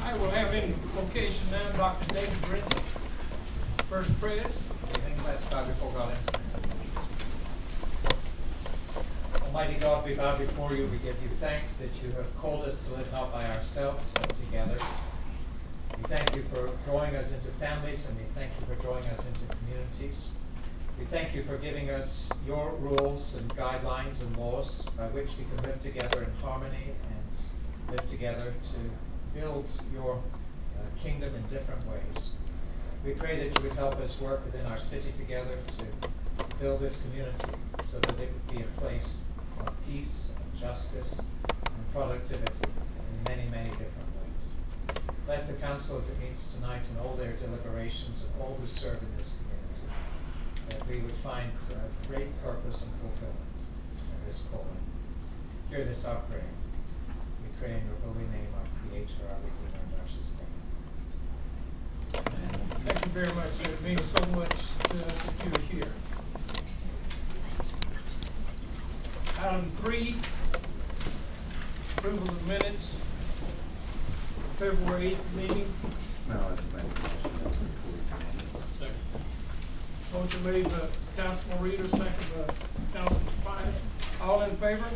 I will have in location now Dr. David Britton, first prayers. Let's bow before God. Almighty God, we bow before you. We give you thanks that you have called us to live not by ourselves, but together. We thank you for drawing us into families, and we thank you for drawing us into communities. We thank you for giving us your rules and guidelines and laws by which we can live together in harmony and live together to build your kingdom in different ways. We pray that you would help us work within our city together to build this community so that it would be a place of peace and justice and productivity in many, many different ways. Bless the council as it meets tonight and all their deliberations and all who serve in this community, that we would find great purpose and fulfillment in this calling. Hear this our prayer. We pray in your holy name, our Creator, our Redeemer, and our Sustainer. Thank you very much. It means so much to us that you're here. Item 3, approval of minutes, February 8th meeting. No, I didn't make a motion to approve the minutes. Second. Motion made by Councilman Reader, second by Councilman Spine. All in favor?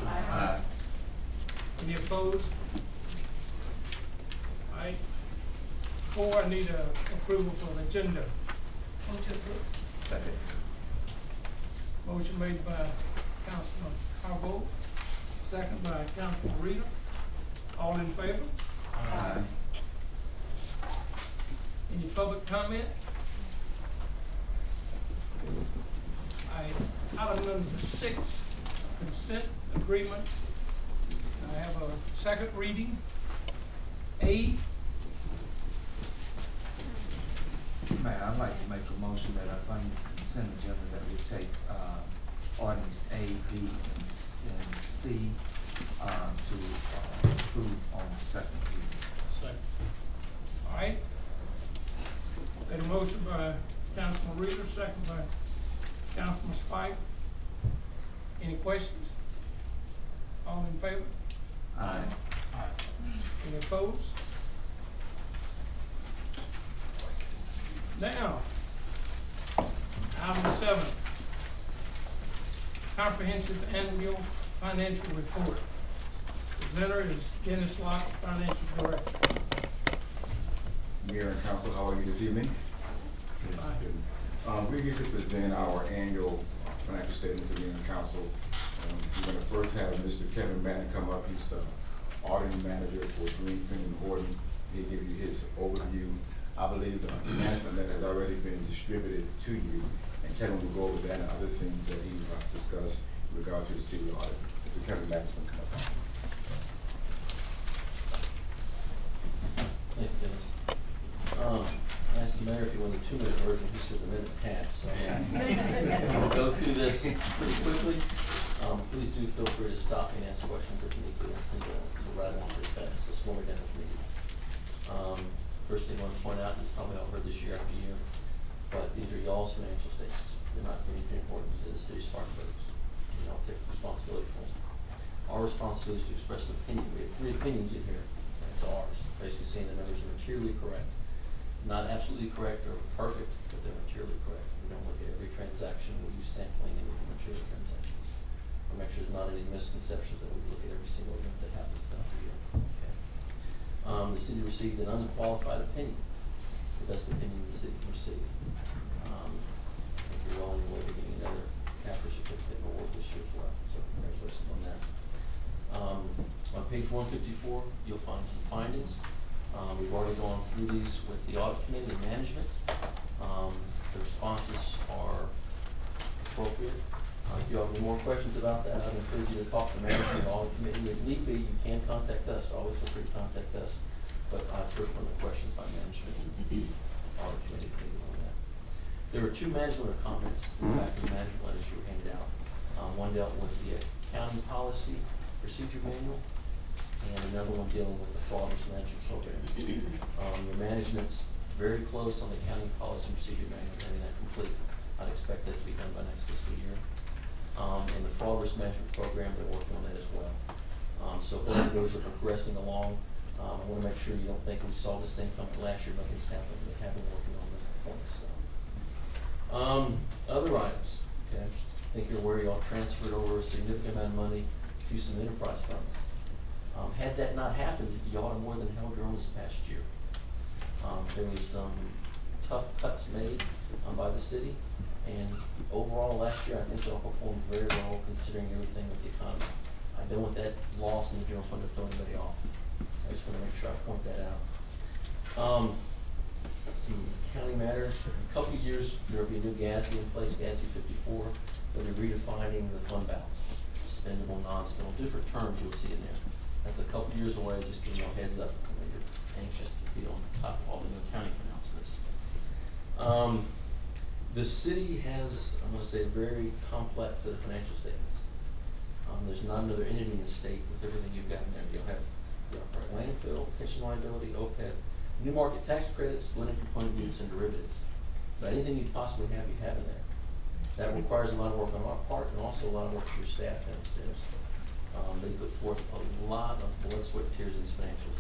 Aye. Any opposed? All right. 4, I need a approval for an agenda. Move to approve. Second. Motion made by Councilman Harbaugh, second by Councilman Reader. All in favor? Aye. Any public comment? Item number 6, consent agreement. I have a second reading. A. Mayor, I'd like to make a motion that I find the consent agenda that we take ordinance A, B, and C to approve on second reading. Second. All right. Got a motion by Councilman Reader, second by Councilman Spike. Any questions? All in favor? Aye. Any opposed? Now, item 7, comprehensive annual financial report. Presenter is Dennis Locke, Financial Director. Mayor and Council, how are you this evening? Fine. We're here to present our annual financial statement to the Mayor and Council. We're going to first have Mr. Kevin Madden come up. He's the auditing manager for Greenfield and Horton. He'll give you his overview. I believe the management that has already been distributed to you, and Kevin will go over that and other things that he will discuss in regard to the city audit. Mr. Kevin Madden will come up. Thank you, Dennis. I asked the mayor if he wanted a 2-minute version. He said a minute and a half. So I'm going to go through this pretty quickly. Please do feel free to stop and ask questions if you need to. We'll ride along pretty fast, so slow me down if needed. First thing I want to point out, you've probably all heard this year after year, but these are y'all's financial statements. They're not anything important to the city of Spartanburg. You don't take responsibility for them. Our responsibility is to express an opinion. We have 3 opinions in here, and it's ours. Basically saying the numbers are materially correct. Not absolutely correct or perfect, but they're materially correct. We don't look at every transaction. We use sampling and look at material transactions. We'll make sure there's not any misconceptions that we look at every single event that happens throughout the year. Okay. The city received an unqualified opinion. It's the best opinion the city can receive. If you're well on your way to getting another CAFR certificate of award this year as well. So congratulations on that. On page 154, you'll find some findings. We've already gone through these with the audit committee and management. The responses are appropriate. If you have any more questions about that, I'd encourage you to talk to management and audit committee. If need be, you can contact us. Always feel free to contact us. But I first want the questions by management and the audit committee on that. There were 2 management comments back in the management letters you were handed out. One dealt with the accounting policy procedure manual, and another one dealing with the fraud risk management program. Your management's very close on the accounting policy procedure manual, getting that complete. I'd expect that to be done by next fiscal year. And the fraud risk management program, they're working on that as well. So both of those are progressing along. I wanna make sure you don't think we saw the same company last year, nothing's happened, they have been working on those points, so. Other items, okay, I think you're aware y'all transferred over a significant amount of money to some enterprise funds. Had that not happened, y'all have more than held your own this past year. There was some tough cuts made by the city, and overall last year, I think y'all performed very well considering everything with the economy. I don't want that loss in the general fund to throw anybody off. I just want to make sure I point that out. Some county matters. In a couple of years, there will be a new GASB in place, GASB 54. They'll be redefining the fund balance, spendable, non-spendable, different terms you'll see in there. That's a couple of years away, just giving you a heads up. You're anxious to be on top of all the new county pronouncements. The city has, I'm going to say, a very complex set of financial statements. There's not another entity in the state with everything you've got in there. You'll have landfill, pension liability, OPEB, new market tax credits, blended component units, and derivatives. But anything you possibly have, you have in there. That requires a lot of work on our part and also a lot of work for your staff downstairs. They put forth a lot of blood, sweat, tears in these financials.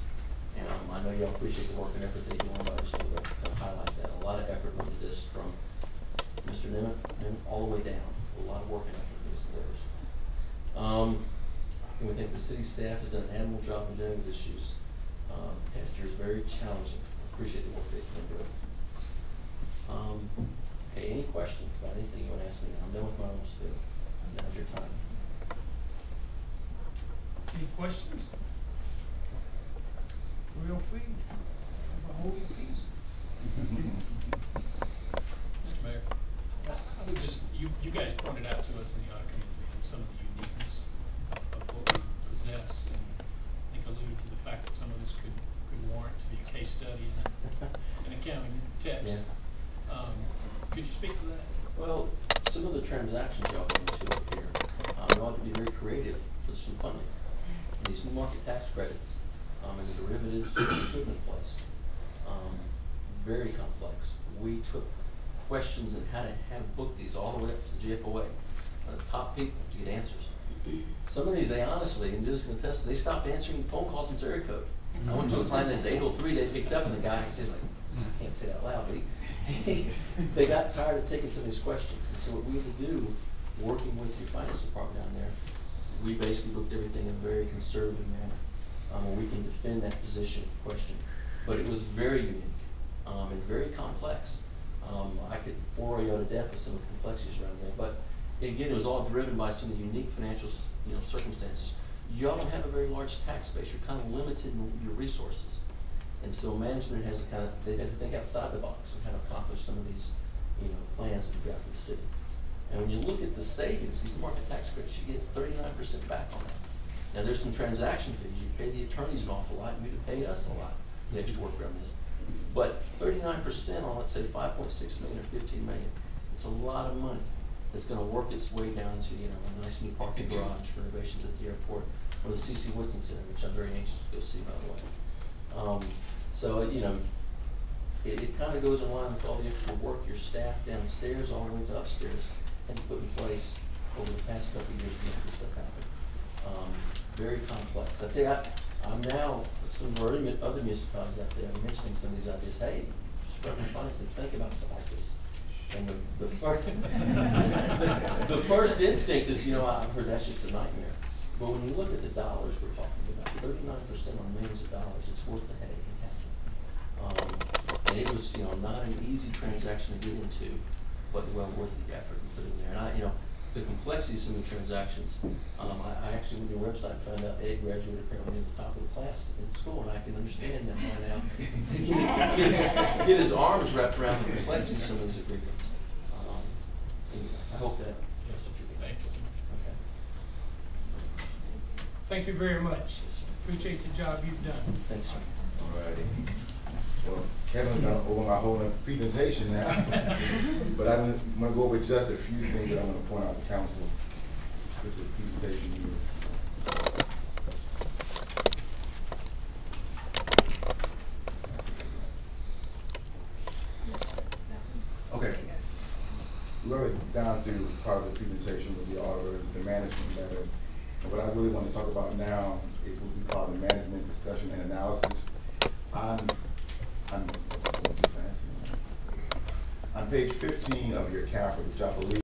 And I know y'all appreciate the work and effort they do on, but I just want to kind of highlight that. A lot of effort went into this from Mr. Nemeth and all the way down. A lot of work and effort in these delivers. And we think the city staff has done an admirable job in dealing with issues. Past year is very challenging. I appreciate the work they've been doing. Okay, any questions about anything you want to ask me? I'm done with my own spiel. Now's your time. Any questions? Real free, hold your peace. Mr. Mayor, I would just, you guys pointed out to us in the audit committee meeting some of the uniqueness of what we possess, and I think alluded to the fact that some of this could warrant to be a case study in an accounting text. Yeah. Could you speak to that? Well, some of the transactions y'all go into up here, you ought to be very creative for some funding. And these new market tax credits, and the derivatives put in place, very complex. We took questions on how to book these all the way up to the GFOA, the top people to get answers. Some of these, they honestly, and just contest, they stopped answering phone calls in area code. I went to a client that's 803, they picked up, and the guy was like, I can't say it out loud, but they got tired of taking some of these questions. And so what we had to do, working with your finance department down there, we basically looked at everything in a very conservative manner, where we can defend that position question. But it was very unique and very complex. I could bore you to death with some of the complexities around there, but again, it was all driven by some of the unique financial, circumstances. Y'all don't have a very large tax base. You're kind of limited in your resources. And so management has to they've had to think outside the box and kind of accomplish some of these, plans that we've got for the city. And when you look at the savings, these market tax credits, you get 39% back on that. Now there's some transaction fees. You pay the attorneys an awful lot, and you pay us a lot, the extra work around this. But 39% on, let's say, 5.6 million or 15 million, it's a lot of money that's going to work its way down to, a nice new parking garage, renovations at the airport, or the C.C. Woodson Center, which I'm very anxious to go see, by the way. So, it kind of goes in line with all the extra work your staff downstairs all the way to upstairs had to put in place over the past couple of years to make this stuff happen. Very complex. I tell you, I'm now, some of our other municipalities out there are mentioning some of these ideas. Hey, struggling finance, think about something like this. And the first, the first instinct is, I've heard that's just a nightmare. But when you look at the dollars we're talking about, 39% on millions of dollars, it's worth the headache and hassle. And it was, not an easy transaction to get into, but well worth the effort to put in there. And the complexity of some of the transactions, I actually went to your website and found out Ed graduated apparently near the top of the class in school, and I can understand that by now. Get his arms wrapped around the complexity of some of these agreements. Anyway, I hope that Yes, thanks. Okay. Thank you very much. Appreciate the job you've done. Thanks, sir. All righty. Well, Kevin's gonna open my whole presentation now, but I'm gonna go over just a few things that I'm gonna point out to council with the presentation here. Okay. We've already gone through part of the presentation with the auditors, the management letter, and what I really want to talk about now is what we call the management discussion and analysis analysis. On page 15 of your CAFR, which I believe